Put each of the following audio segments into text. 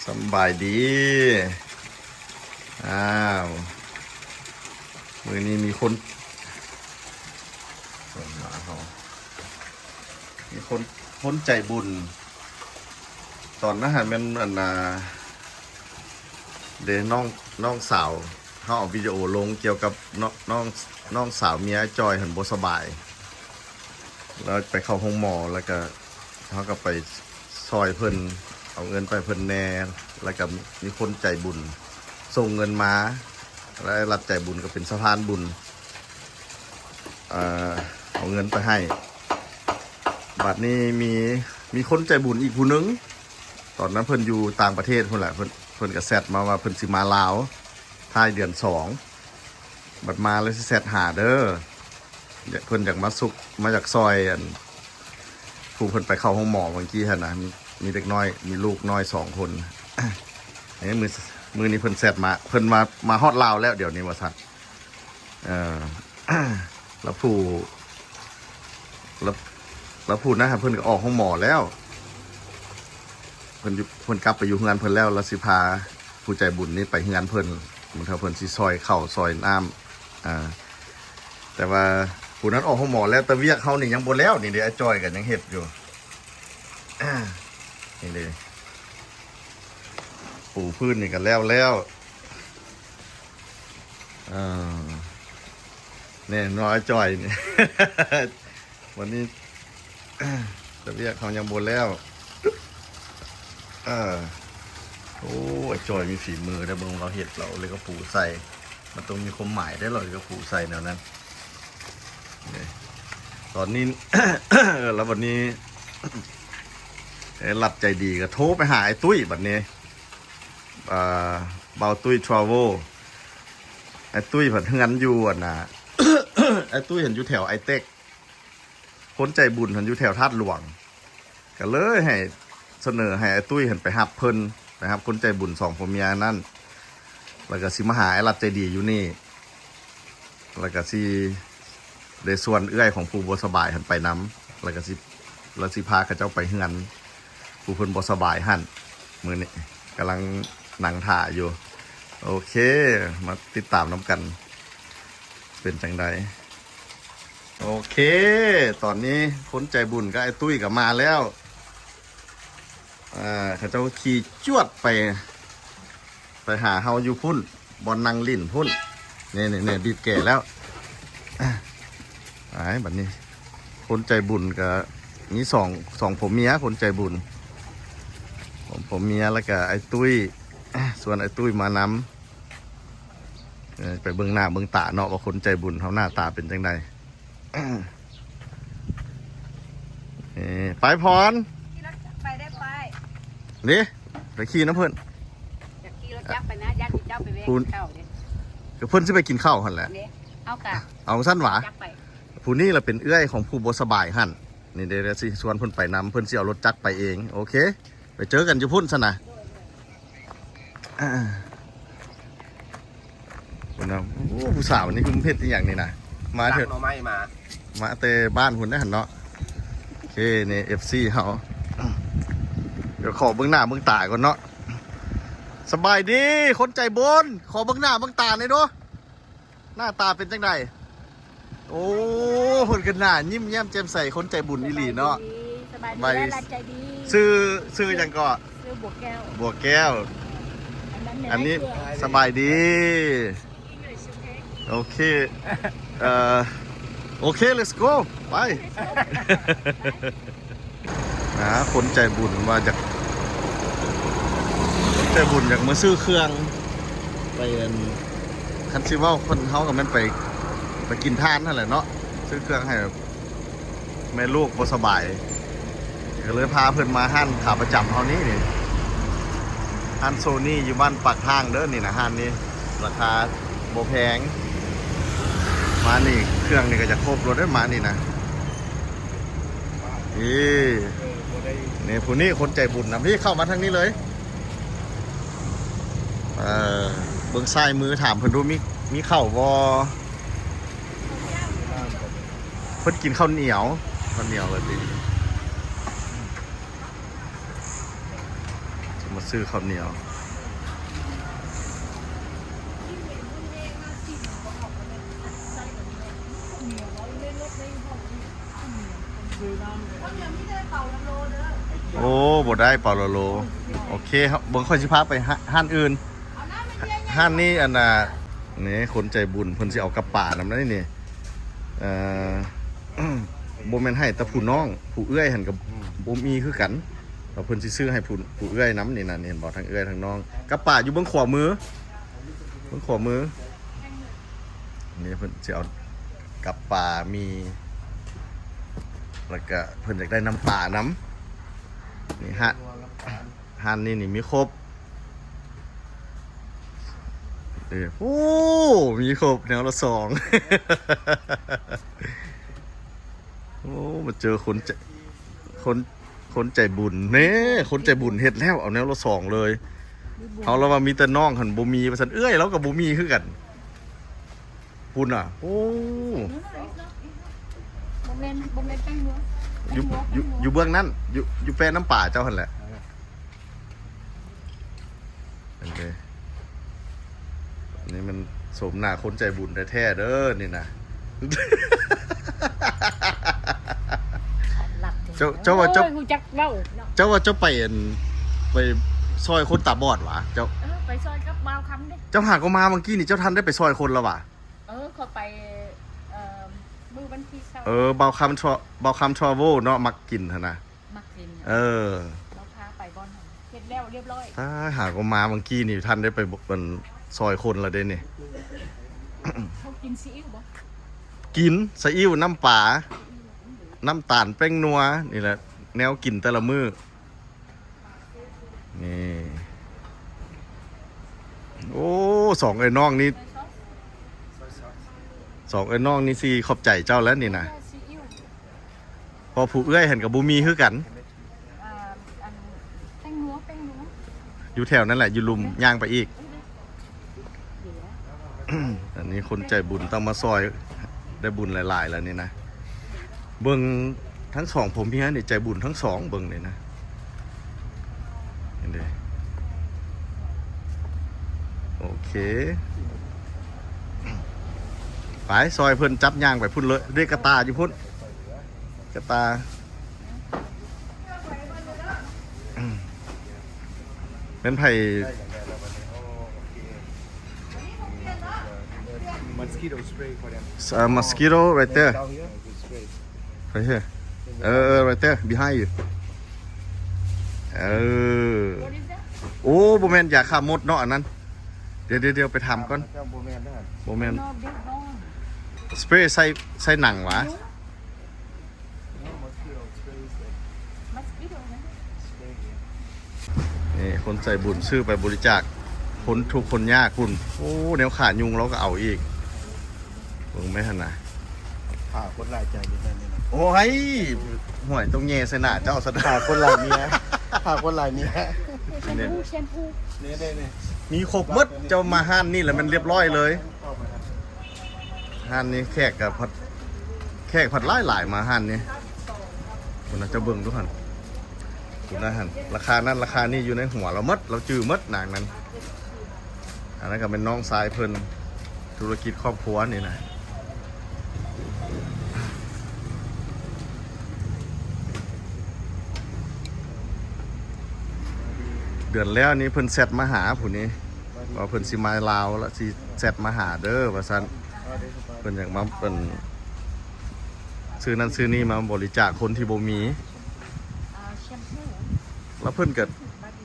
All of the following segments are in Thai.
สบายดีอ้าวมือนี้มีคนใจบุญตอนนั้นมันเดน้องสาวเขาเอาวิดีโอลงเกี่ยวกับน้องสาวเมียจอยหันบ่สบายแล้วไปเข้าห้องหมอแล้วก็เขาก็ไปซอยเพิ่นเอาเงินไปเพิ่นแน่แล้วก็มีคนใจบุญส่งเงินมาแล้วรับใจบุญก็เป็นสะพานบุญเอาเงินไปให้บัดนี้มีคนใจบุญอีกผู้นึงตอนนั้นเพิ่นอยู่ต่างประเทศเพิ่นแหละเพิ่นก็แซดมาว่าเพิ่นสิมาลาวท้ายเดือน2บัดมาเลยสิแซดหาเด้อเพิ่นอยากมาจากซอยผู้เพิ่นไปเข้าห้องหมอเมื่อกี้หั่นนะมีเด็กน้อยมีลูกน้อย2 คนอันนี้มือนี้เพิ่นแซดมาเพิ่นมาฮอดลาวแล้วเดี๋ยวนี้ว่าซั่นแล้วผู้นะครับเพิ่นก็ออกห้องหมอแล้วเพิ่นกลับไปอยู่เฮือนเพิ่นแล้วสิพาผู้ใจบุญนี่ไปเฮือนเพิ่นมันเท่าเพิ่นสิซอยข้าวซอยน้ำแต่ว่าผู้นั้นออกห้องหมอแล้วแต่เวียกเขานี่ยังบ่แล้วนี่เดี๋ยวไอ้จอยกันยังเฮ็ดอยู่นี่เลยปูพื้นนี่กันแล้วเนี่ยน้อยจอยนี่ วันนี้แต่เวียกเขายังบ่แล้วโอ้ยจอยมีฝีมือได้เบิ่งเราเฮ็ดเราเลยก็ปูใส่มันต้องมีความหมายได้เราเลยก็ปูใส่แนวนั้นตอนนี้ แล้ววันนี้หลับใจดีก็โทรไปหาไอ้ตุ้ยบัดนี้เบาตุ้ยทราเวลไอ้ตุ้ยผัดเฮือนอยู่นะ ไอ้ตุ้ยเห็นอยู่แถวไอเต็กคนใจบุญเห็นอยู่แถวธาตุหลวงก็เลยให้เสนอให้ไอ้ตุ้ยเห็นไปหับเพิ่นนะครับคนใจบุญ2 ผัวเมียนั่นแล้วก็สิมาหาไอ้หลับใจดีอยู่นี่แล้วก็สิได้ส่วนเอื้อยของผู้บ่สบายหันไปน้ำแล้วก็สิพาเขาเจ้าไปเฮือนผู้เพิ่นบ่สบายหั่นมื้อนี้กำลังนั่งถ่าอยู่โอเคมาติดตามน้ำกันเป็นจังไดโอเคตอนนี้คนใจบุญก็ไอ้ตุ้ยก็มาแล้วเขาเจ้าขี่จวดไปหาเฮาอยู่พุ่นบอนนางลิ่นพุ่นเนี่ยบีบแก่แล้วบัดนี้คนใจบุญก็มีสองผมเมียคนใจบุญผมเมียแล้วก็ไอ้ตุ้ยส่วนไอ้ตุ้ยมานำไปเบื้องหน้าเบื้องตาเนาะว่าคนใจบุญเขาหน้าตาเป็นจังไดไปพรไปได้ไปนี่ไปขี่น้ำเพิ่นจะขี่รถจักรไปนะยักษ์เจ้าไปเวกเข้าเนี่ยก็เพิ่นสิไปกินข้าวหั่นแหละเอากะเอาสั้นหวาผู้นี้เราเป็นเอื้อยของผู้บ่สบายหั่นนี่เดี๋ยวสิชวนเพิ่นไปนำเพิ่นสิเอารถจักรไปเองโอเคไปเจอกันอยู่พุ่นซะนะคุณนะโอ้ผู้สาวนี่คุณเพชรอย่างนี้นะมาเถอะมาเตะบ้านคุณได้หันเนาะโอเคนี่ FC เขาเดี๋ยวขอเบื้องหน้าเบื้องตาก่อนเนาะสบายดีคนใจบุญขอเบื้องหน้าเบื้องตาหน่อยดูหน้าตาเป็นจังไดโอ้คนกันหน้ายิ้มแย้มแจ่มใสคนใจบุญอีหลีเนาะสบายดีและใจดีซื้อยังก็ซื้อบวกแก้วอันนี้สบายดีโอเคโอเค let's go ไป นะคนใจบุญมาจากใจบุญอยากมาซื้อเครื่องไปคันซิว่าคนเขากับมันไปกินทานนั่นแหละเนาะซื้อเครื่องให้แม่ลูกบ่สบายก็เลยพาเพื่อนมาห้านขาประจำเขานี่ห้านโซนี่อยู่บ้านปากทางเด้อนี่นะห้านนี้ราคาโบแพงมานี่เครื่องนี่ก็จะครบรถได้มานี่นะนี่ผู้นี้คนใจบุญนะพี่เข้ามาทางนี้เลยเบื้องซ้ายมือถามเพิ่นดูมีข้าววอเพิ่นกินข้าวเหนียวเลยดิม มาซื้อข้าวเหนียวโอ้บ่ได้เปล่าโลโอเคครับเบิ่งค่อยสิพาไปห้านอื่นห้านนี้อันน่ะนี่คนใจบุญเพิ่นสิเอากระป๋านำได้นี่บ่แม่นให้แต่ผู้น้องผู้เอื้อยหั่นก็บ่มีคือกันเราเพิ่นสิซื้อให้ผู้เอื้อยนำนี่น่ะเห็นบ่ทั้งเอื้อยทั้งน้องกระป๋าอยู่เบิ่งขวามือนี่เพิ่นสิเอากระป๋ามีแล้วก็เพิ่นอยากได้น้ำปลาน้ำนี่ฮันนี่มีครบโอ้มีครบแนวละ2 โอ้มาเจอคนใจบุญเนี่ยคนใจบุญเฮ็ดแล้วเอาแนวละ2เลยเขาแล้วว่ามีแต่น้องหันบ่มีว่าซั่นเอ้ยแล้วก็บ่มีคือกันพุ่นอ่ะโอ้บ่แม่นแป้งนัวอยู่เบื้องนั้นอยู่แปรน้ำป่าเจ้าหั่นแหละนี่มันสมหน้าคนใจบุญแท้ๆเด้อนี่นะ เจ้าว่าเจ้าไปซอยคนตาบอดวะเจ้าไปซอยกับบ่าวคำเด้เจ้าหาก็มาเมื่อกี้นี่เจ้าทันได้ไปซอยคนแล้ววะเขาไปมือวันที่เบาคำทรอเวลเนาะมักกินเถอะนะเราพาไปบอลเสร็จแล้วเรียบร้อยถ้าหาก็มาเมื่อกี้นี่ทันได้ไปบนซอยคนละเด้นี่เขากินซีอิ๊วบ่กินซีอิ๊วน้ำปลาน้ำตาลแป้งนัวนี่แหละแนวกินแต่ละมื้อนี่โอ้2ไอ้น้องนี่สิขอบใจเจ้าแล้วนี่นะพอผู้เอื้อยเห็นกับบุมีคือกันแป้งนัวอยู่แถวนั้นแหละอยู่ลุมย่างไปอีกอันนี้คนใจบุญต้องมาซอยได้บุญหลายๆแล้วนี่นะเบิ่งทั้ง2ผมพี่ฮะนี่ใจบุญทั้ง2เบิ่งเลยนะเห็นดิโอเคไปซอยเพิ่นจับย่างไปพุ่นเลยเรียกกระตาอยู่พุ่นกระตาเป็นไผ่mosquito spray for them mosquito right there right here right there behind you โอ้โบแมนอย่าฆ่ามดเนาะอันนั้นเดี๋ยวไปทำก่อนโบแมนสเปรย์ใส่หนังวะนี่คนใจบุญซื้อไปบริจาคคนทุกคนยากคุณโอ้แนวขาดยุงเราก็เอาอีกมึงไม่ทันนะคนหลายใจอยู่ในนี้นะโอ้ยห่วยตรงเย่ใส่หน้าเจ้าสะดาคนหลายเมียคนหลายเมียแชมพูนี่มีครบมดเจ้ามาห้านนี่แหละมันเรียบร้อยเลยห้านนี้แขกผัดหลายมาห้านนี้คุณจะเบิ่งทุกคนคุณนะฮันราคานั้นราคานี้อยู่ในหัวเรามดเราจื้อมดนางนั้นอันนั้นก็เป็นน้องชายเพิ่นธุรกิจครอบครัวนี่นะเดือนแล้วนี้เพิ่นแซดมาหาผู้นี้ว่าเพิ่นสิมาลาวแล้วสิแซดมาหาเด้อว่าซั่นเพิ่นอยากมาเป็นซื้อนั้นซื้อนี่มาบริจาคคนที่บ่มีแล้วเพิ่นก็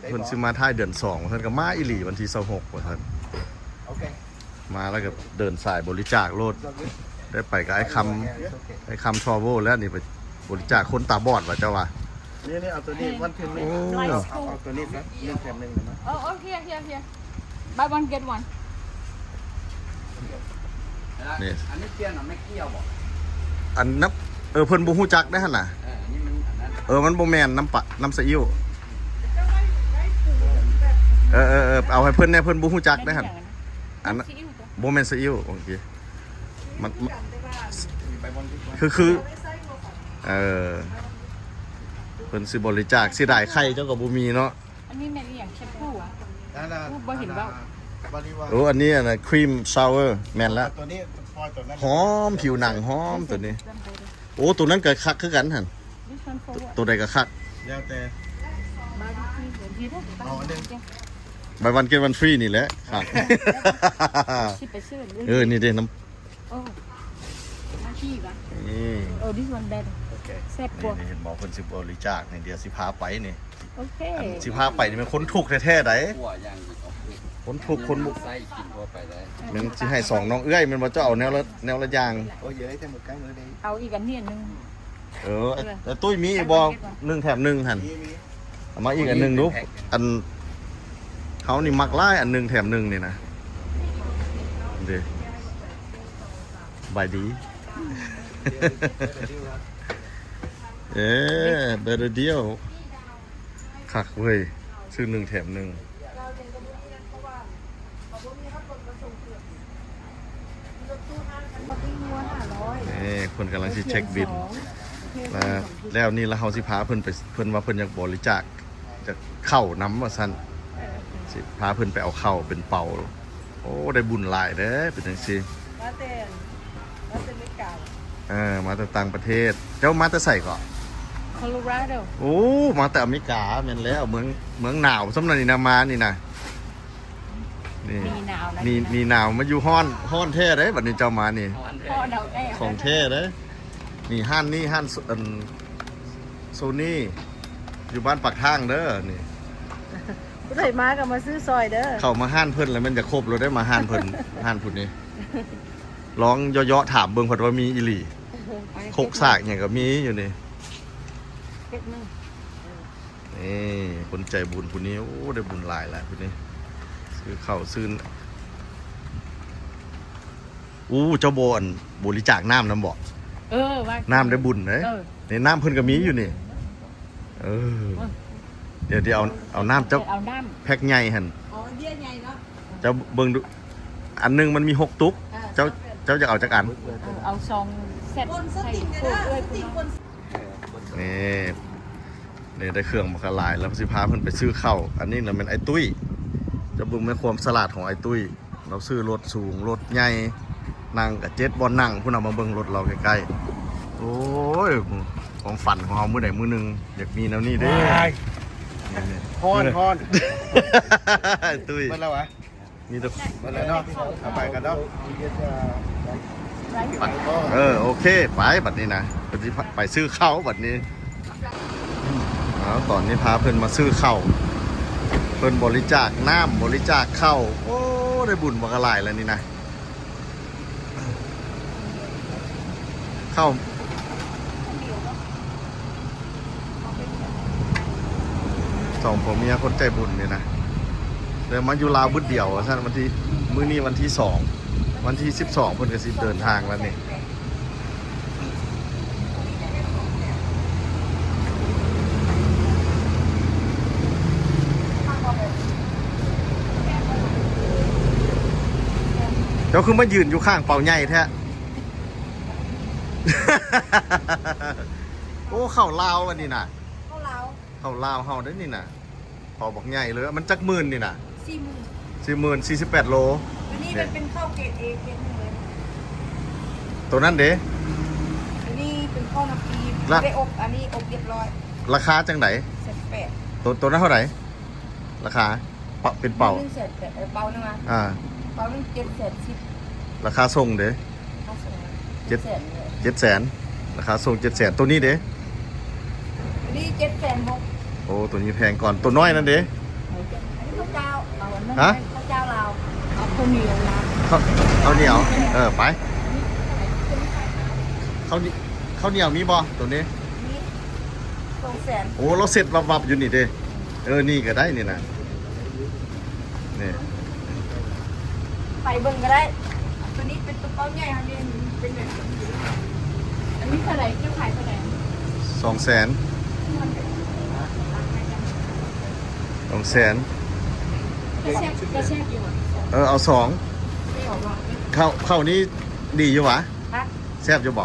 เพิ่นสิมาท้ายเดือน2เพิ่นก็มาอีหลีวันที่26ว่าซั่นมาแล้วก็เดินสายบริจาคโลดได้ไปกับไอ้คำทรอเวลแล้วนี่ไปบริจาคคนตาบอดว่าเจ้าว่านี่เอาตัวนี้วันเพ็ญนี่เอาตัวนี้นะ1แถม1นะโอเค buy one get one นี่อันนี้เตี้ยน่ะไม่เกี่ยวบ่อันนับเพิ่นบ่ฮู้จักได้หั่นน่ะนี่มันอันนั้นมันบ่แม่นน้ำซีอิ๊วเอาให้เพิ่นแน่เพิ่นบ่ฮู้จักได้หั่นอันนั้นบ่แม่นซีอิ๊วโอเคมันคือเพิ่นสิบริจาคสิได้ไข่เจ้าก็บ่มีเนาะ อันนี้แม่นอย่างแชมพูอ่ะ นั่นน่ะ บ่เห็นเว้า บริวาร โอ้อันนี้นะครีมชาวเวอร์แมนละ ตัวนี้พอตัวนั้น หอมผิวหนังหอมตัวนี้ โอ้ตัวนั้นก็คักคือกันหัน ดิฉันโฟร์ ตัวใดก็คัก แล้วแต่ มาที่ที่ได้ เอาอันหนึ่ง บายวันเกตวันฟรีนี่แหละครับ สิไปซื้อ เออนี่เด้น้ โอ้มาที่วะ ำนี่ โอ้ this one better โอเค แซ่บกว่า นี่เห็นบอกคนสิบบริจาคนี่เดี๋ยวสิพาไปนี่ โอเค สิพาไปนี่มันคนถูกแท้ๆได ขั่วย่างอีกออกลูก คนถูกคนบุก ไส้กินทั่วไปได้ มันสิให้สองน้องเอื้อยมันบ่เจ้าเอาแนวละอย่าง โอ้ยเยอะแต่หมดใกล้มือเลย เอาอีกอันนี้อันนึง เออแต่ตุ้ยมีอีกบ่1 แถม 1หั่น มี เอามาอีกอันหนึงดูอันเขานี่มักหลายอัน1 แถม 1นี่นะเด้บายดี เอ๊ะเบอร์เดียวคักเว้ยซื้อ1 แถม 1นี่คนกำลังสิเช็คบิลแล้วนี่แล้วเฮาสิพาเพิ่นไปเพิ่นว่าเพิ่นอยากบริจาคจะเข้าน้ำว่าซั่นสิพาเพิ่นไปเอาเข้าเป็นเป่า โอ้ได้บุญหลายเด้อเป็นจังซี่ มาเต้นไม่เก่า มาแต่ต่างประเทศ เจ้ามาแต่ใส่ก่อน โคโลราโด โอ้มาแต่อเมริกาแม่นแล้วเมืองหนาวสำนักนี่นะมานี่นะนี่ มีหนาวนะ นี่หนาวมาอยู่ฮ้อนแท้เด้บัดนี้เจ้ามานี่ พ่อหนาวแน่ ของแท้เด้นี่ห้านโซนี่อยู่บ้านปากทางเด้อนี่ ผู้ใดมาก็มาซื้อซอยเด้อ เข้ามาห้านเพิ่นแล้วมันจะครบเราได้มาห้านเพิ่น ห้านพุ่นนี่ร้องย่อๆถามเบิ่งเพิ่นว่ามีอีหลีโคกซากหยังก็มีอยู่นี่ เก็บนึง นี่คนใจบุญคนนี้โอ้ได้บุญหลายแหละคนนี้ซื้อข้าวซื้อเจ้าโบอันบริจาคน้ำน้ำบ่ ว่า น้ำได้บุญเลยในน้ำเพิ่นก็มีอยู่นี่เออเดี๋ยวเอาน้ำเจ้า เอาน้ แพ็คใหญ่หั่น ำอ๋อเบี้ยใหญ่เนาะ เจ้าเบิ่งดูอันหนึงมันมี6 ตุ๊กเจ้าจะเอาจักอัน เอาซองเสร็จใส่พวกด้วยคุณ นี่ได้เครื่องมาละลายแล้วสิพาเพิ่นไปซื้อข้าวอันนี้น่ะเป็นไอ้ตุ้ยจะเบิ่งแม่ความสลาดของไอ้ตุ้ยเราซื้อรถสูงรถใหญ่นั่งกับเจ็ตบอลนั่งผู้นำมาเบิ่งรถเราใกล้ๆโอ้ยของฝันของเรามื้อใดมื้อหนึงอยากมีแนวนี้เด้ พอน ไอ้ตุ้ย มันแล้ววะ มีแต่ มันแล้วเนาะเอาไปกันเนาะ โอเคไปบัดนี้นะไปซื้อข้าวบัดนี้แล้วตอนนี้พาเพิ่นมาซื้อข้าวเพิ่นบริจาคน้ำบริจาคข้าวโอ้ได้บุญบักหลายแล้วนี่นะข้าวสองผมเมียคนใจบุญเนี่ยนะเดี๋ยวมาอยู่ลาวบุดเดียวท่านวันที่มื้อนี้วันที่2วันที่12เพิ่นก็สิเดินทางแล้วนี่เจ้าคือมายืนอยู่ข้างเป่าใหญ่แท้ โอ้เข้าลาวอันนี้น่ะ ข้าวเหลา เข้าลาวเฮาได้นี่น่ะพอบอกใหญ่เลยมันจักหมื่นนี่น่ะ 48 โล อันนี้มันเป็นข้าวเกรดเอเกรดหนึ่งเลย ตัวนั้นเด้ อันนี้เป็นข้าวน้ำปี ละ ได้อบอันนี้อบเรียบร้อย ราคาจังไหน เสร็จแปด ตัวนั้นเท่าไหร่ราคาเป็นเป่า นึ่งเสร็จแปดเป่านึงมา เป่านึง710,000 ราคาส่งเด้ ข้าวสวย เจ็ด 700,000เลย 700,000ราคาส่ง700,000ตัวนี้เด้ อันนี้760,000 โอ้ตัวนี้แพงก่อนตัวน้อยนั่นเด้ อันนี้ข้าวเจ้าเอาอันนั้น ฮะ ข้าวเจ้าเราเอาข้าวเหนียวนะ ข้าวเหนียวไปข้าวเหนียวมีบ่ตัวนี้ นี่200,000 โอ้เราเสร็จวับๆอยู่นี่เด้นี่ก็ได้นี่นะนี่ ไปเบิ่งก็ได้ ตัวนี้เป็นตัวเป้าใหญ่ค่ะนี่เป็นแบบอันนี้เท่าไหร่เจ้าขายเท่าไหร่ 200,000 กระแชกอยู่อ่ะ เอา2 ไม่ออกหรอก ข้าวนี้ดีอยู่หวะ ฮะ แซ่บอยู่บ่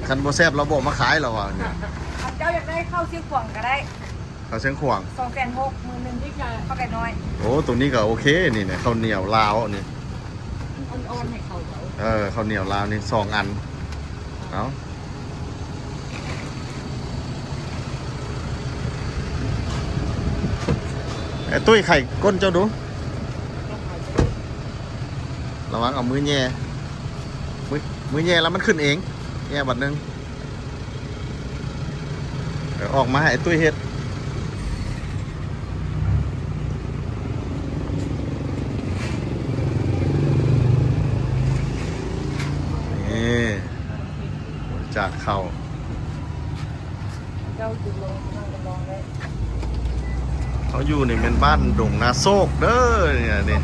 คันบ่แซ่บเราบ่มาขายเราอ่ะเนี่ย เจ้าอยากได้ข้าวซิ่วขวางก็ได้ เขาเชียงขวาง 260,000มือหนึงที่จะเข้าไก่น้อย โอ้ตรงนี้ก็โอเคนี่เนี่ยข้าวเหนียวลาวนี่ อ่อนๆให้เขา ข้าวเหนียวลาวนี่2 อันเอาไอ้ตุ้ยไข่ก้นเจ้าดูระวังเอามือแย่มือแย่แล้วมันขึ้นเองแย่บัดนึงเดี๋ยวออกมาให้ไอ้ตุ้ยเฮ็ดนี่จากเข่า เจ้าจุดลงลองได้ เขาอยู่ในเป็นบ้านดงนาโซกเด้อเนี่ยนี่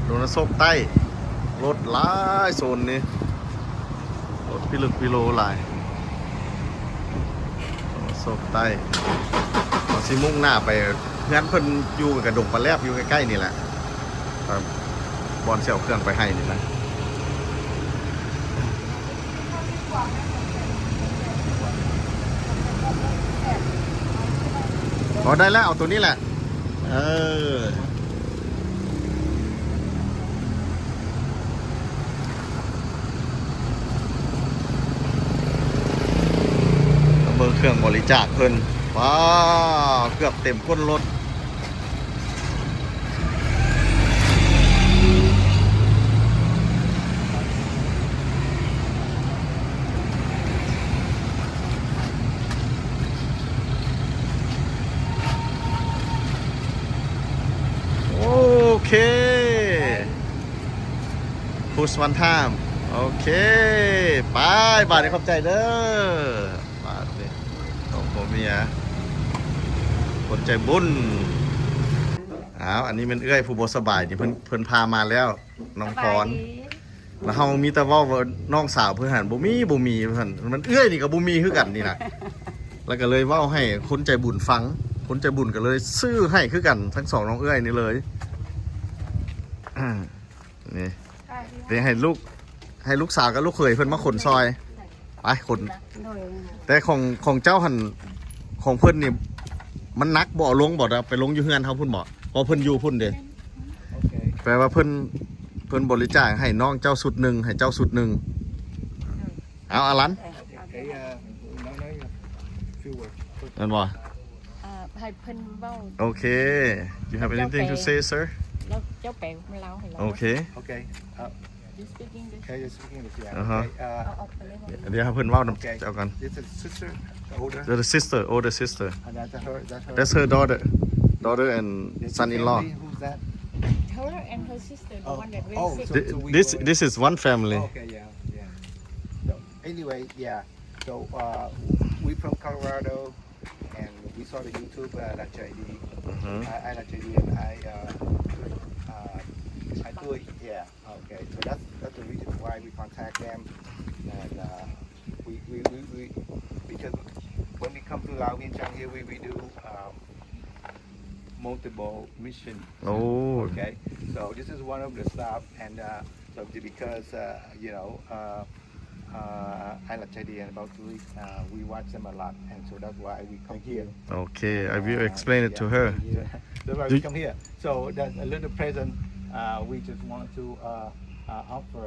ดงนาโซกใต้รถหลายโซนนี้รถพิลึกพิโลหลายดงนาโซกใต้เราสิมุ่งหน้าไปงั้นเพิ่นอยู่กับดงปลาแลบอยู่ใกล้ๆนี่แหละครับบอลเสี่ยวเครื่องไปให้นี่นะพอได้แล้วเอาตัวนี้แหละเบอร์เครื่องบริจาคเพิ่นว้าวเกือบเต็มก้นรถโอเค push one time โอเคไปบาทนี้ขอบใจเด้อบาทนี้ของผมเมียคนใจบุญอันนี้มันเอื้อยผู้บ่สบายนี่เพิ่นพามาแล้วน้องพรแล้วเฮามีแต่เว้าว่าน้องสาวเพิ่นหันบ่มีเพิ่นมันเอื้อยนี่ก็บ่มีคือกันนี่นะแล้วก็เลยเว้าให้คนใจบุญฟังคนใจบุญก็เลยซื้อให้คือกันทั้งสองน้องเอื้อยนี่เลยนี่เดี๋ยวให้ลูกสาวกับลูกเขยเพิ่นมาขนซอยไปขนแต่ของเจ้าหันของเพิ่นนี่มันนักบ่ลงบ่ไปลงอยู่เฮือนเฮาพุ่นบ่พอเพิ่นอยู่พุ่นเด้แปลว่าเพิ่นบริจาคให้น้องเจ้าสุดหนึ่งให้เจ้าสุดหนึ่งเอาอารันนั่นบ่ ให้เพิ่นเว้า โอเค you have anything to say sir แล้วเจ้าแปลมันเล่าให้เรา โอเค Okay. You speak English Okay, you're speaking English, yeah. Uh-huh. Okay, เอาออกไปเลย เดี๋ยวให้เพิ่นเว้านำ okay. เจ้ากัน This is sister, the older, the sister older sister and that's her. that's her daughter and This son-in-law family, who's that? her and her sister the one that very oh, sick so we this is one family Okay, yeah. So anyway, yeah. So we from Colorado, and we saw the YouTube LHID. LHID and I do it. Yeah. Okay. So that's the reason why we contact them, and we because when we come to Lao Vientiane here, we do multiple mission. oh Okay, so this is one of the stuff, and so because I like Chadi and about Louis, we watch them a lot, and so that's why we come here. okay I will explain it to her That's why we come here. So that's a little present we just want to offer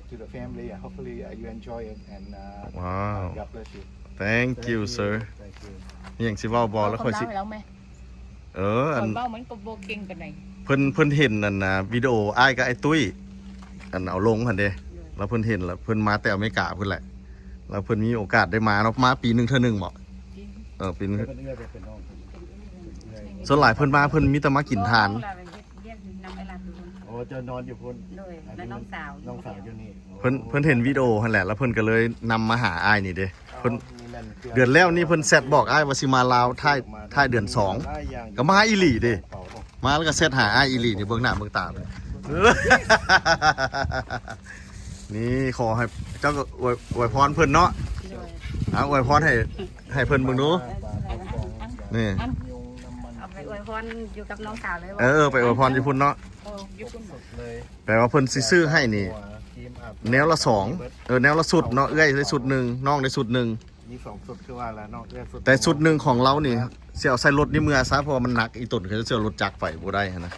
to the family, and hopefully you enjoy it, and wow God bless you. thank you sir Thank you. อย่างสิเว้าบ่แล้วค่อยสิ เาแล้วไหม อั คน นเว้าเหมือนกับโบเก่งปานใด เพิ่นเห็นนั่นนะวิดีโออ้ายกับไอ้ตุ้ยอันเอาลงหั่นเด้แล้วเพิ่นเห็นแล้วเพิ่นมาแต่อเมริกาเพิ่นแหละแล้วเพิ่นมีโอกาสได้มาเนาะมาปีหนึงเทื่อหนึงบ่ปีนึงส่วนหลายเพิ่นมาเพิ่นมีแต่มากินทาน โอ้จะนอนอยู่พุ่น เลยและน้องสาว น้องสาวอยู่นี่ เพิ่นเห็นวิดีโอหั่นแหละแล้วเพิ่นก็เลยนำมาหาอ้ายนี่เด้เพิ่นเดือนแล้วนี่เพิ่นแซดบอกอ้ายว่าสิมาลาวท้ายเดือน2ก็มาอีหลีเด้มาแล้วก็แซดหาอ้ายอีหลีนี่เบิ่งหน้าเบิ่งตาเลย นี่ขอให้เจ้าก็อวยพรเพิ่นเนาะอวยพรให้เพิ่นเบิ่งดูนี่ เอาไปอวยพรอยู่กับน้องสาวเลย ไปอวยพรอยู่พุ่นเนาะ อยู่คุณ แปลว่าเพิ่นสิซื้อให้นี่แนวละ2แนวละสุดเนาะเอื้อยได้สุดหนึ่งน้องได้สุดหนึ่ง มีสองสุดคือว่าแล้วนอกจากสุด แต่สุดหนึ่งของเรานี่เสี่ยวใส่รถนี่เมื่อซะเพราะว่ามันหนักอีตุ่นเขาจะเสี่ยวรถจักรไฟบ่ได้นะ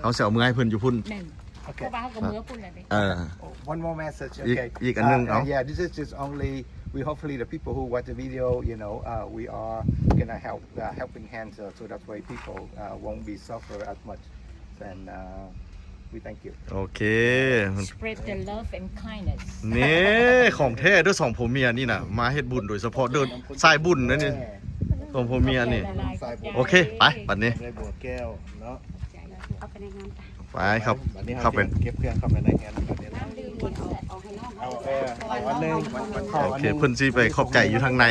เขาเสี่ยวเมื่อให้เพิ่นอยู่พุ่น แม่น โอเค เพราะว่าเขาก็มือปุ่นเลยดิ เออ One more message. Ik- Okay. ik een ding, oh. Yeah, this is just only. We hopefully the people who watch the video, we are gonna help helping hands, so that way people won't be suffer as much. And we thank you. โอเค spread the love and kindness นี่ของแท้เด้วยสองผัวเมียนี่น่ะมาเฮ็ดบุญโดยเฉพาะเดินสายบุญนะนี่สองผัวเมียนี่ โอเคไปบัดนี้ ได้บัวแก้วเนาะ เอาไปในงาน ไปครับ บัดนี้ เข้าไป เก็บเครื่องเข้าไปในงานบัดนี้ น้ำดื่มหมดเอาให้น้อง เอาอันหนึงมันเข้า โอ อัน เค หนึง เพิ่นสิไปขอบใจอยู่ทางไหน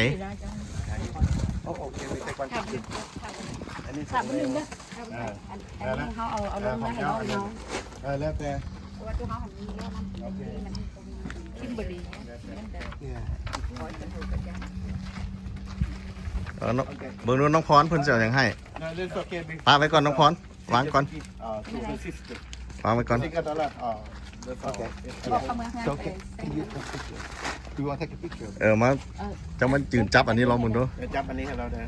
โอเคwe take one ขับ อันนี้ ขับนึงเด้ออันนี้เขาเอาลงมาให้น้องน้อง แล้วแต่ เพราะว่าตัวเขาหันนี้แล้วมันคิมเบอรี่ เนี่ย น้องเบิ่งดูน้องพรเพิ่นสิเอาหยังให้ No, that's okay. ปาไว้ก่อนน้องพรวางก่อน To the sister. วางไว้ก่อน Take a dollar. That's okay. บอกเขาเมื่อไง So can you take a picture? Do you want to take a picture? มาจะมันจืนจับอันนี้ลองมึงดู เดี๋ยวจับอันนี้ให้เราเด้อ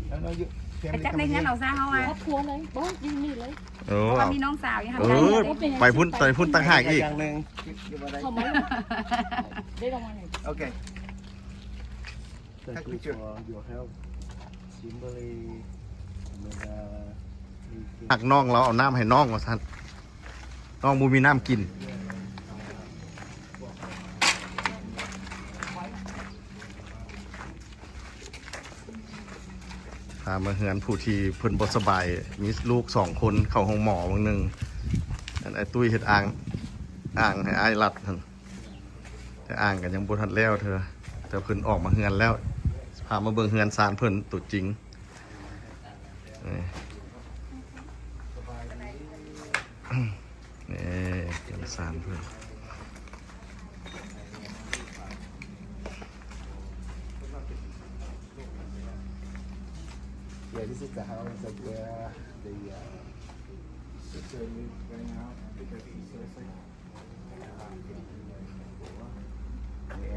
แล้วเราอยู่เตรียม ไปจักในงั้นเราซะเฮาอ่ะ ครอบครัวเลยบ้านยืนนี่เลย โอ้ เพราะว่ามีน้องสาวอยู่ เอ ทำได้ อไปพุ่นไปพุ่นตั้งหากอีก อย่างหนึ่งอยู่บ่ได้ เข้ามาได้รางวัลไหน โอเค Thank you for your help. Kimberly, หักน้องเราเอาน้ำให้น้องว่าซั่นน้องบ่มีน้ำกิน พามาเฮือนผู้ที่เพิ่นบ่สบาย มีลูก2 คนเข้าห้องหมอบางหนึงอันไอ้ตุ้ยเฮ็ดอ่างให้อ้ายรัดหั่นแต่อ่างก็ยังบ่ทันแล้วเธอแต่เพิ่นออกมาเฮือนแล้ว พามาเบิ่งเฮือนซานเพิ่นตัวจริงนี่นี่เฮือนซานเพิ่น Yeah, this is the house that where the sister lives right now because she's so sick.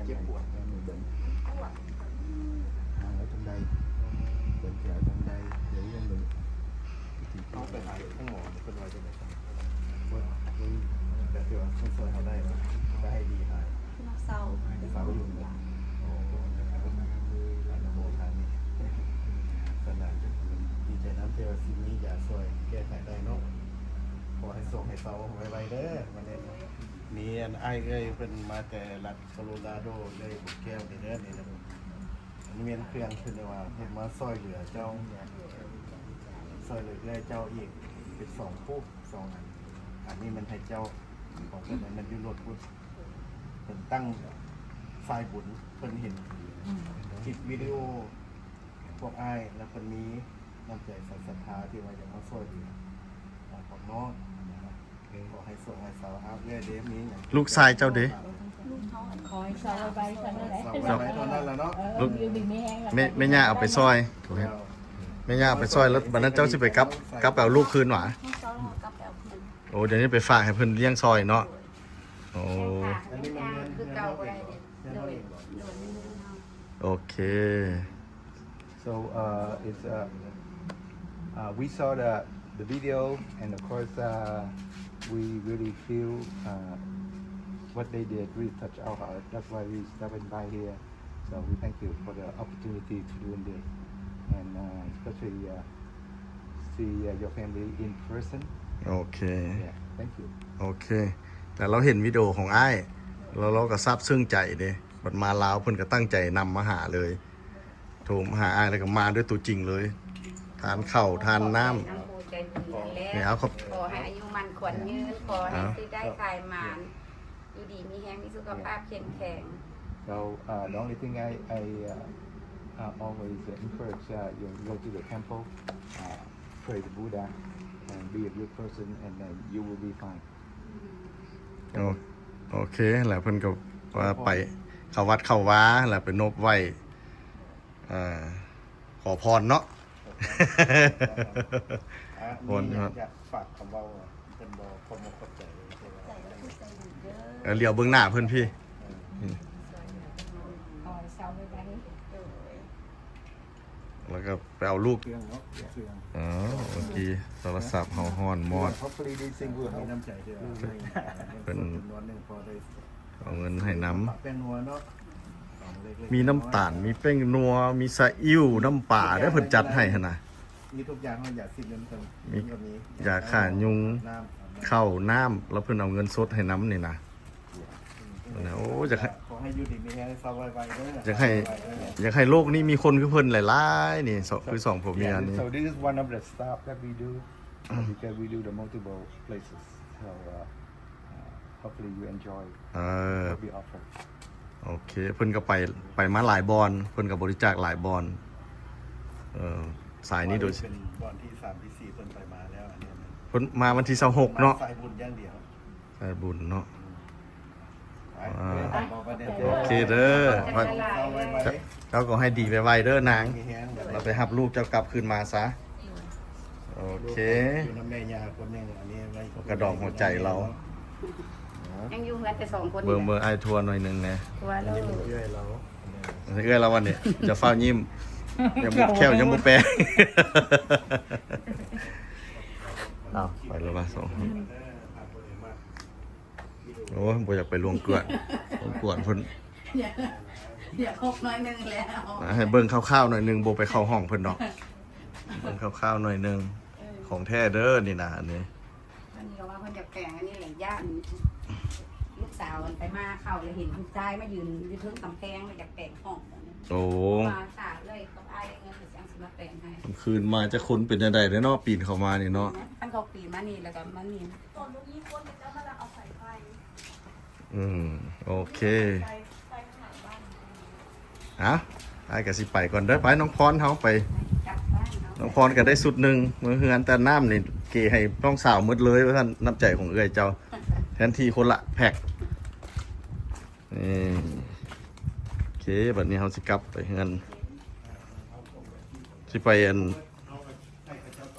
เจ็บปวดแอนเป็นở trong đây bệnh trẻ trong đây để cho mình không phải hạiทั้งหมดเป็นไรจะไหนว่าแต่ที่ว่าคนซอยเขาได้แล้วก็ให้ดีหาย เศร้า สาวยุ่งเลยโอ้โหโอ้ทางนี้ขนาดดีใจน้ำเทวซีนี้อย่าซอยแก้ไขได้เนาะขอให้ส่งให้เสาไวๆเด้อวันนี้นี่อันไอ้เอ้ยเป็นมาแต่รัฐโคโลราโดเลยบุกแก้วเด้อนี่นะอันนี้เป็นเครื่องคือว่าเห็นมาซอยเหลือเจ้าซอยเหลือเจ้าอีกเป็น2 คู่ 2 อันนี้มันให้เจ้าของเป็นมันอยู่รถพุทธเป็นตั้งไฟบุญเพิ่นเห็นคลิปวิดีโอพวกอ้ายแล้วเพิ่นมีน้ำใจศรัทธาที่ว่าจะมาซอยเหลือของน้องนะครับขอให้ส่งให้สาวอาเอ้ยเดฟนี้อย่าง ลูกชายเจ้าเด้ คอยสาวไปสาวนั่นแหละ สาวไว้ตอนนั้นแล้วเนาะ ยืนดีไม่แห้งแล้ว แม่ย่าเอาไปซอยแม่ย่าเอาไปซอยแล้วบัดนั้นเจ้าสิไปกลับไปเอาลูกคืนหว่า น้องสาวเรากลับไปเอาคืน โอ้เดี๋ยวนี้ไปฝากให้เพิ่นเลี้ยงซอยเนาะโอ้ อันนี้มันคือเก่าบ่ได้เด้อโดยมีมือเฮา โอเค So it's we saw the video and of course we really feel what they did really touched our heart. That's why we stopped by here. So we thank you for the opportunity to do this and especially see your family in person. โอเค Yeah, thank you. โอเค แต่เราเห็นวิดีโอของอ้ายแล้วเราก็ซาบซึ้งใจเด้บัดมาลาวเพิ่นก็ตั้งใจนำมาหาเลยโทรมาหาอ้ายแล้วก็มาด้วยตัวจริงเลย ทานข้าวทานน้ำ น้ำปูใจดีแล้ นี่ ว เอาครับ ขอให้อายุมันขวัญยืนขอให้สิได้ขายหมานอยู่ดีมีแฮงมีสุขภาพเข้มแข็ง So the only thing I always encourage you go to the temple, pray to Buddha, and be a good person, and then you will be fine. โอเคแหละเพิ่นก็ว่าไปเข้าวัดเข้าวาแหละไปนบไหว้ขอพรเนาะ นี่อยากฝากคำว่าเป็นบอคนมาเข้าใจใช่ไหม เลี้ยวเบื้องหน้าเพิ่นพี่ คอยสาวไป แล้วก็ไปเอาลูก เครื่องเนาะเครื่อง อ๋อเมื่อกี้โทรศัพท์เฮาฮ้อนมอด hopefully this thing will มีน้ำใจเดียว เป็น จำนวนหนึ่งพอได้ เอาเงินให้น้ำ ปักแป้งนัวเนาะ มีน้ำตาล มีแป้งนัว มีซาอิ๊วน้ำปลาได้เพิ่นจัดให้หั่นน่ะ มีทุกอย่างมันอยากสิบเงินเติม มียาฆ่ายุง น้ำ ข้าวน้ำแล้วเพิ่นเอาเงินสดให้น้ำนี่นะโอ้อยากให้ ขอให้อยู่ดีมีแรงสบายไว้ด้วย อยากให้โลกนี้มีคนคือเพิ่นหลายๆนี่คือสองผัวเมียนี่ So this is one of the stuff that we do because we do the multiple places. So hopefully you enjoy เออ what we offer. โอเค เพิ่นก็ไปมาหลายบอนเพิ่นก็บริจาคหลายบอนสายนี้โดย เป็นบอลที่3ที่4เพิ่นไปมาแล้วอันนี้นะ เพิ่นมาวันที่26เนาะ สายบุญอย่างเดียว สายบุญเนาะ ไปบอกว่าเนี่ย โอเคเด้อ เอาไว้ไว้ เราก็ให้ดีไปไวๆเด้อนาง มีแห้งแบบ เราไปรับลูกเจ้ากลับคืนมาซะโอเค อยู่น้ำแม่ยาคนหนึงอันนี้ไว้ กระดองหัวใจเรา ยังอยู่กันแต่สองคน เบิ่งเบิ่งไอทัวร์หน่อยหนึงไง ว่าเรา เรื่อยเรา เอ้ยแล้ววันนี้จะเฝ้ายิ้มยังบุกแควยังบุกแปลเอาไปแล้วมาส่งโอ้ยบ่อยากไปลวงเกลือนลวงเกลือนเพิ่น เดี๋ยวครบน้อยนึงแล้ว ให้เบิ่งคร่าวๆหน่อยหนึงบ่ไปเข้าห้องเพิ่นดอกเบิ่งคร่าวๆหน่อยหนึงของแท้เด้อนี่นะอันนี้ อันนี้ก็ว่าเพิ่นจะแต่งอันนี้แหละย่านลูกสาวมันไปมาเข้าเลยเห็นผู้ชายมายืนอยู่เทิงกำแพงเลยอยากแต่งห้อง โอ้ มาสาดเลยเขาอายเงินสิจังสิมาแต่งให้ คืนมาจะคนเป็นจังได๋เด้อเนาะปีนเข้ามานี่เนาะ ท่านเขาปีนมานี่แล้วก็มานี่ ตอนลูกนี้คนจะมาเอาสายไฟ โอเค ไฟข้างหลังบ้าน ไอ้ก็สิไปก่อนเด้อไปน้องพรเฮาไป กลับบ้านเนาะ น้องพรก็ได้สุดหนึ่งมือเฮือนแต่น้ำนี่เกให้น้องสาวหมดเลยว่าท่านน้ำใจของเอื้อยเจ้า แทนที่คนละแพ็กนี่โอเคบัดนี้เฮาสิกลับไปเฮือนสิไป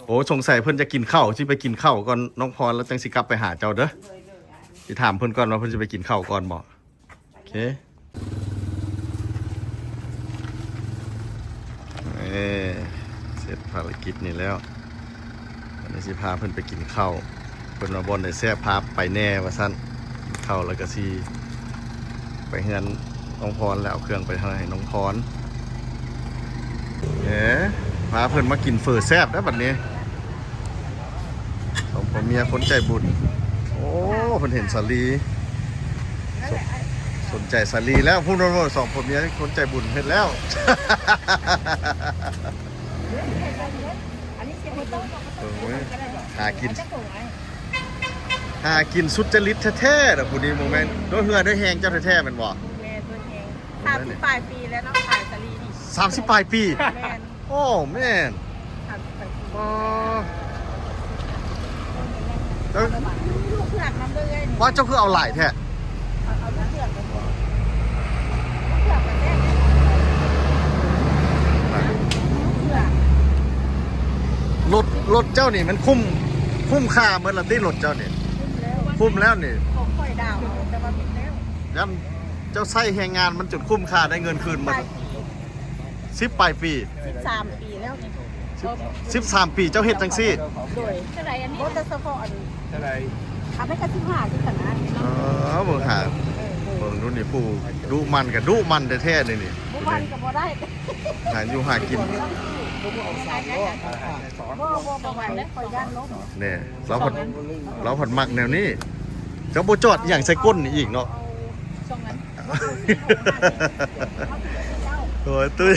โอ้สงสัยเพิ่นจะกินข้าวสิไปกินข้าวก่อนน้องพรแล้วจังสิกลับไปหาเจ้าเด้อสิถามเพิ่นก่อนว่าเพิ่นจะไปกินข้าวก่อนบ่โอเคเสร็จภารกิจนี่แล้ววันนี้สิพาเพิ่นไปกินข้าวเพิ่นมาบ่ได้แซ่บพาไปแน่ว่าซั่นกินข้าวแล้วก็สิไปเฮือนน้องพรแล้วเอาเครื่องไปให้น้องพรพาเพิ่นมากินเฟอแซ่บแล้วบัดนี้สองผัวเมียคนใจบุญโอ้เพิ่นเห็นสาลีสนใจสาลีแล้วพูดโน่นๆสองผัวเมียคนใจบุญเฮ็ดแล้ว อันนี้เสียงไม่ต้อง หากินสุจริตแท้ๆแต่ผู้นี้โมเมนต์ด้วยเหือด้วยแหงเจ้าแท้ๆแมันบ่ แม่ตัวเอง30ปลายปีแล้วเนาะขายสลีนี่ 30 ปลายปี แม่น โอ้แม่น 30ปลายปี อ๋อแล้ว ลูกเผือกน้ำเลื่อยนี่ ว่าเจ้าคือเอาหลายแท้ เอาลูกเผือกไปก่อนลูกเผือกไปแน่ลูกเผือก รถเจ้านี่มันคุ้มค่าเหมือนละที่รถเจ้านี่คุ้มแล้วนี่ ผมค่อยดาวเอาแต่ว่าผิดแล้ว ยันเจ้าใช้แรงงานมันจนคุ้มค่าได้เงินคืน ป มา ลายปี 10 ปลายปี 13 ปีแล้วนี่ 13 ปีเจ้าเฮ็ดจังซี่ โดยเท่าไหร่อันนี้รถจะเฉพาะอัน เท่าไหร่ ทำให้กระชิ้นหาที่ขนาดนี้ เบิ่งหาเบิ่งดูนี่ผู้ดุมันกับดุมันแท้ๆนี่นี่ บุวันก็บ่ได้ หาอยู่หากิน บ่ไหวแล้วคอยย่านลบ เนี่ยเราผัดมักแนวนี้เจ้าโบจอดอหย่างใส่ก้นนี่อีกเนาะ ช่วงนั้น โอ้ยตุ้ย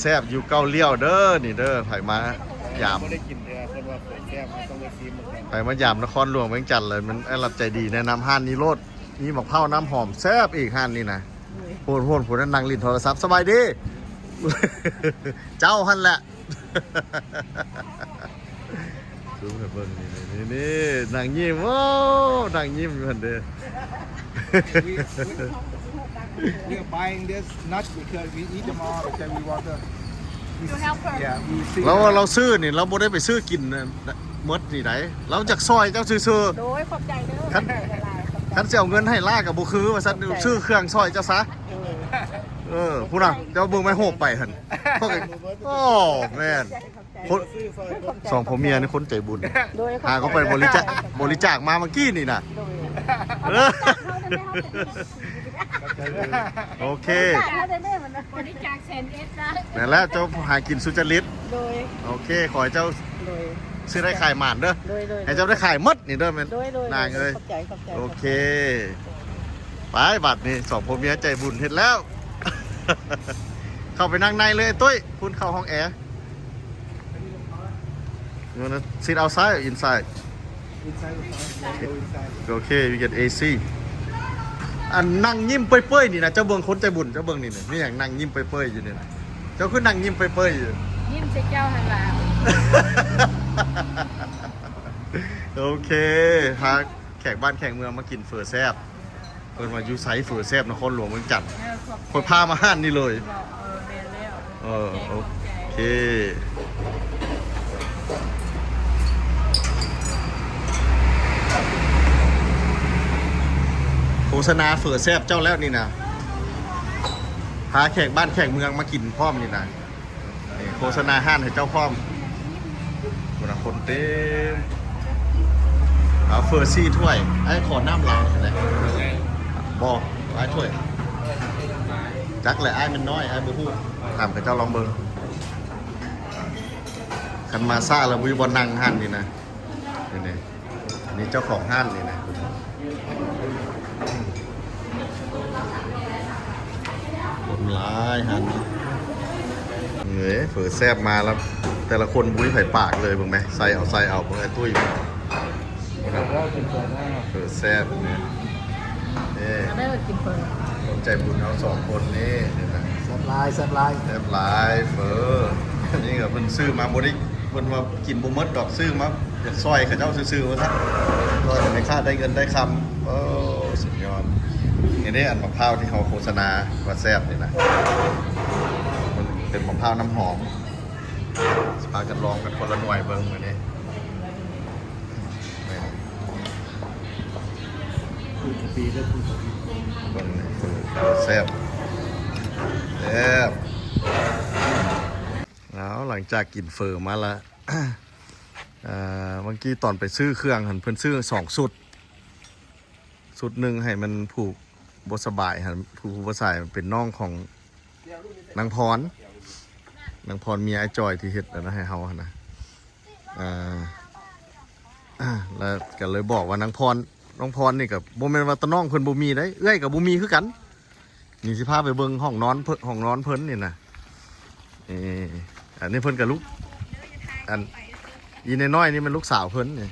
แซ่บอยู่เกาเลี้ยวเด้อนี่เด้อไผมายาม ไม่ได้กินเนื้อคนว่าเปิดแก้มต้องไปซีมเหมือนกัน ไผมายามนครหลวงเวียงจันทน์เลยมันไอ้รับใจดีแนะนำห้านนี้โลดมีหมกเผาน้ำหอมแซ่บอีกห้านนี่นะโหดนั่นนั่งลิ้นโทรศัพท์สบายดี เจ้าหันแหละ ดูให้เบิ่งนี่นางยิ้มว้าวนางยิ้มอยู่หั่นเด้อ We are buying this not because we eat them all because we want to. To help her. Yeah, we see. เราซื้อนี่เราบ่ได้ไปซื้อกินหมดนี่ไหนเราจากซอยเจ้าซื้อ โดยขอบใจเด้อ คันสิเอาเงินให้ล่ากับบ่คือว่าซั่นซื้อเครื่องซอยเจ้าซะ พูดนะเจ้าเบิ่งไม่โหบไปหันพวกไอ้โอ้แม่นคนสองผมเมียนี่คนใจบุญ โดย หาเขาไปบริจาคมาเมื่อกี้นี่นะเออโอเค บริจาคแสนเอสนะ นั่นแหละเจ้าหากินสุจริต โดย โอเคขอให้เจ้า โดย ซื้อได้ขายหมานเด้อ โดยโดย ให้เจ้าได้ขายหมดนี่เด้อแม่น โดยโดย นางเอ้ย ขอบใจขอบใจ โอเคไปบัตรนี่สองผมเมียใจบุญเห็นแล้ว เข้าไปนั่งในเลยตุ้ยคุณเข้าห้องแอร์ You wanna sit outside or inside? Okay, we get AC. อันนั่งยิ้มเปื่อยๆนี่นะเจ้าเบิ่งคนใจบุญเจ้าเบิ่งนี่นี่อย่างนั่งยิ้มเปื่อยๆอยู่นี่นะเจ้าคือนั่งยิ้มเปื่อยๆอยู่ ยิ้มใส่เจ้าหันหลัง โอเคพาแขกบ้านแขกเมืองมากินเฝอแซ่บเพิ่นมาอยู่ไซเฝอแซ่บนครหลวงเมืองจันทร์คนพามาห้านนี่เลย เมนแล้ว โอเคโฆษณาเฝอแซ่บเจ้าแล้วนี่นะพาแขกบ้านแขกเมืองมากินพร้อมนี่นะนี่โฆษณาห้านให้เจ้าพร้อมคนเต็มเอาเฟอร์ซี่ถ้วยไอ้ขอน้ำลายนะบอกไอ้ถ้วยจักแหละไอ้มันน้อยไอ้บูฮู้ถามกับเจ้าลองเบิ้งคันมาซ่าแล้ววิบอลนั่งห้านนี่นะนี่นี่เจ้าของห้านนี่นะคนร้ายห้านนี่เงยเฝอแซบมาแล้วแต่ละคนบุ้ยไผ่ปากเลยเบิ่งไหมใส่เอาเบิ่งไอ้ตุ้ยเฝอแซบเนี่ยได้มากินเปิด คนใจบุญเอาสองคนนี่นะ แซ่บลายแซ่บลาย แซบหลายเฝอนี่ก็เพิ่นซื้อมาบ่ได้เพิ่นว่ากินบ่หมดดอกซื้อมาอยากซอยเขาเจ้าซื้อๆว่าซั่นซอยในค่าได้เงินได้คำโอ้สุดยอดนี่อันมะพร้าวที่เขาโฆษณาว่าแซ่บนี่นะมันเป็นมะพร้าวน้ำหอมพากันลองกันคนละหน่วยเบิ่งมื้อนี้เบิ่งนี่แซ่บแล้วหลังจากกินเฟอมาแล้ว เมื่อกี้ตอนไปซื้อเครื่องเพิ่นซื้อ2สุดหนึ่งให้มันผูกบ่สบายผูกบ่สบายเป็นน้องของนางพรเมียไอ้จอยที่เฮ็ดนะให้เฮานะแล้วก็เลยบอกว่าน้องพรนี่กับบ่แม่นว่าตะน้องเพิ่นบ่มีได้เอ้ยกับบ่มีคือกันนี่สิพาไปเบิ่งห้องนอนเพิ่นนี่นะอันนี้เพิ่นกับลูกอันอีน้อยๆนี่มันลูกสาวเพิ่นนี่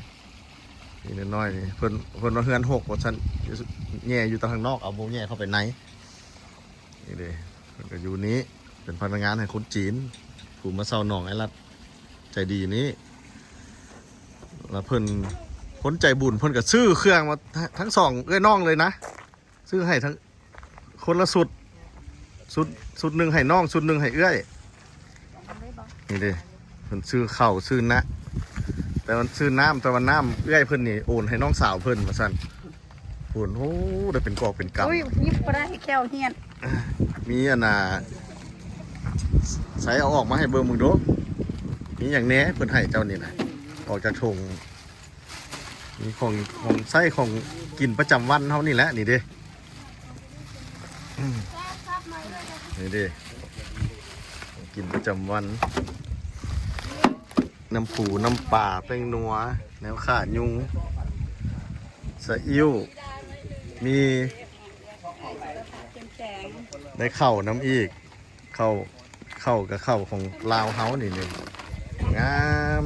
อีน้อยๆนี่เพิ่นว่าเฮือน6ว่าซั่นแง่อยู่ทางนอกเอาบ่แง่เข้าไปในนี่เด้เพิ่นก็อยู่นี้เป็นพนักงานให้คนจีนผู้มาเซาหนองไอ้รัดใจดีนี้แล้วเพิ่นคนใจบุญเพิ่นก็ซื้อเครื่องมาทั้งสองเอ้ยน้องเลยนะซื้อให้ทั้งคนละสุดหนึ่งให้น้องสุดหนึ่งให้เอ้ยนี่เด้เพิ่นซื้อข้าวซื้อนะแต่มันซื้อน้ำแต่ว่าน้ำเอ้ยเพิ่นนี่โอนให้น้องสาวเพิ่นมาสั่นโอนโอ้ได้เป็นกอกเป็นกำ อุ้ยยิบปลาให้แก้วเฮียน มีอันน่ะใส่เอาออกมาให้เบิ่งมึงดูมีอย่างแหน่เพิ่นให้เจ้านี่นะออกจากถุงมีของใส่ของกินประจำวันเฮานี่แหละนี่เด้นี่เด้กินประจำวันน้ำปูน้ำปลาแป้งนัวแนวขายุงสะอิ่วมีได้ข้าวน้ำอีกข้าวกับข้าวของลาวเฮานี่นึงงาม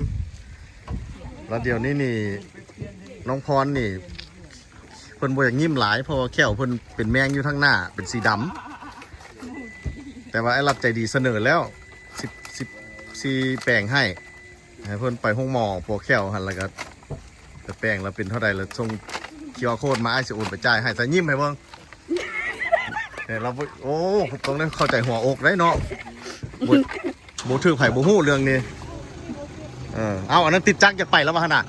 แล้วเดี๋ยวนี้นี่น้องพรนี่เพิ่นบ่อยากยิ้มหลายเพราะว่าแขวเพิ่นเป็นแมงอยู่ทั้งหน้าเป็นสีดำแต่ว่าไอ้รับใจดีเสนอแล้วสิแปลงให้เพิ่นไปห้องหมอพอแขวหั่นแล้วก็แปลงแล้วเป็นเท่าใดแล้วส่งQRโค้ดมาไอ้สิโอนไปจ่ายให้แต่ยิ้มให้เบิ่งเนี่ยเราโอ้ตรงนั้นเข้าใจหัวอกได้เนาะบ่ถือไผบ่ฮู้เรื่องนี้เอาอันนั้นติดจักอยากไปแล้วว่าหั่นน่ะ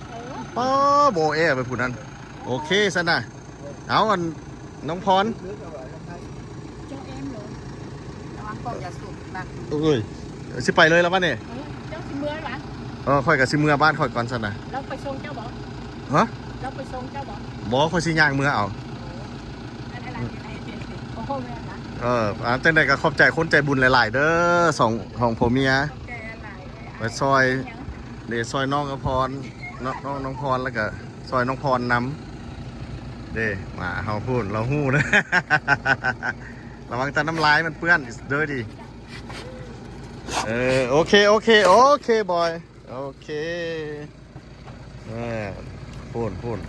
ป้าโบเอไปพูดนั้นโอเคซะนะเอาอันน้องพร กล้องอย่าสูบบัก เอ้ยสิไปเลยแล้ววะเนี่ย เจ้าสิเมื่อยหวะ ค่อยกับสิเมือบ้านค่อยก่อนซะนะ เราไปส่งเจ้าบ่ ฮะ เราไปส่งเจ้าบ่ บอกค่อยสิย่างเมือเอา อันอะไรโอ้โหแม่นะ จังใดก็ขอบใจคนใจบุญหลายๆเด้อสองของผมเมีย แกอะไร ไปซอยเดซอยน้องอภรน้องพรแล้วก็ซอยน้องพรนำเด้มาเฮาพูดเราหู้นะ ระวังแต่น้ำลายมันเปื้อนเด้อดิโอเคบอยโอเคพูด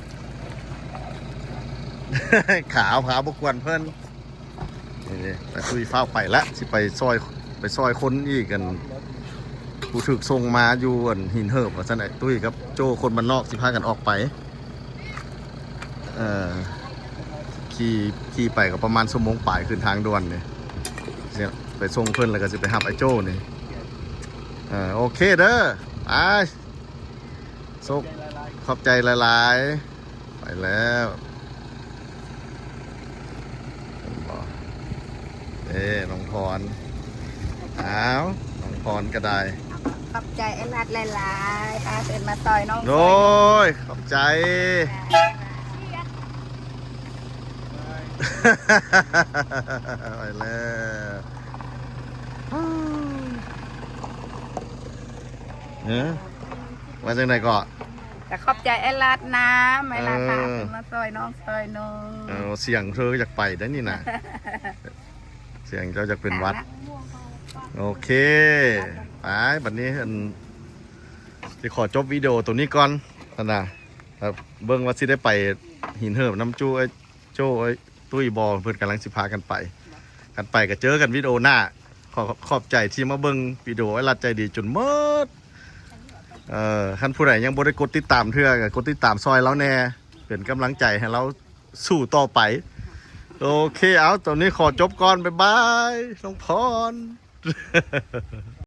ขาวบกวนเพิ่นนี่ไปคุยเฝ้าไปละสิไปซอยคนอีกกันผู้ถึกทรงมาอยู่หินเหิบว่าซั่นไอ้ตุ้ยกับโจคนบ้านนอกสิพากันออกไปขี่ไปก็ประมาณชั่วโมงปลายขึ้นทางด่วนเนี่ยไปส่งเพิ่นแล้วก็สิไปหับไอ้โจนี่โอเคเด้อไปสุกขอบใจหลายๆไปแล้วน้องพรน้องพรก็ได้ ขอบใจไอ้รัดหลายๆพาเดินมาต่อยน้อง โดยขอบใจ ไปแล้วมาจากไหนก่อน แต่ขอบใจไอ้รัดนะไม่ลาพาเดินมาต่อยน้องซอยน้อง เสียงเธออยากไปได้นี่นะ เสียงเจ้าอยากเป็นวัด โอเคไปบัดนี้จะขอจบวิดีโอตัวนี้ก่อนนะครับเบิ้งว่าสิได้ไปหินเหิบน้ำจูไอ้โจ้ไอ้ตุ้ยบอเพื่อนกำลังสิพากันไปก็เจอกันวิดีโอหน้าขอบใจที่มาเบิ้งวิดีโอไอ้รัดใจดีจนหมดท่านผู้ใดยังบ่ได้กดติดตามเทื่อก็กดติดตามซอยแล้วแน่เป็นกำลังใจให้เราสู้ต่อไปโอเคเอาตอนนี้ขอจบก่อนบ๊ายบายน้องพร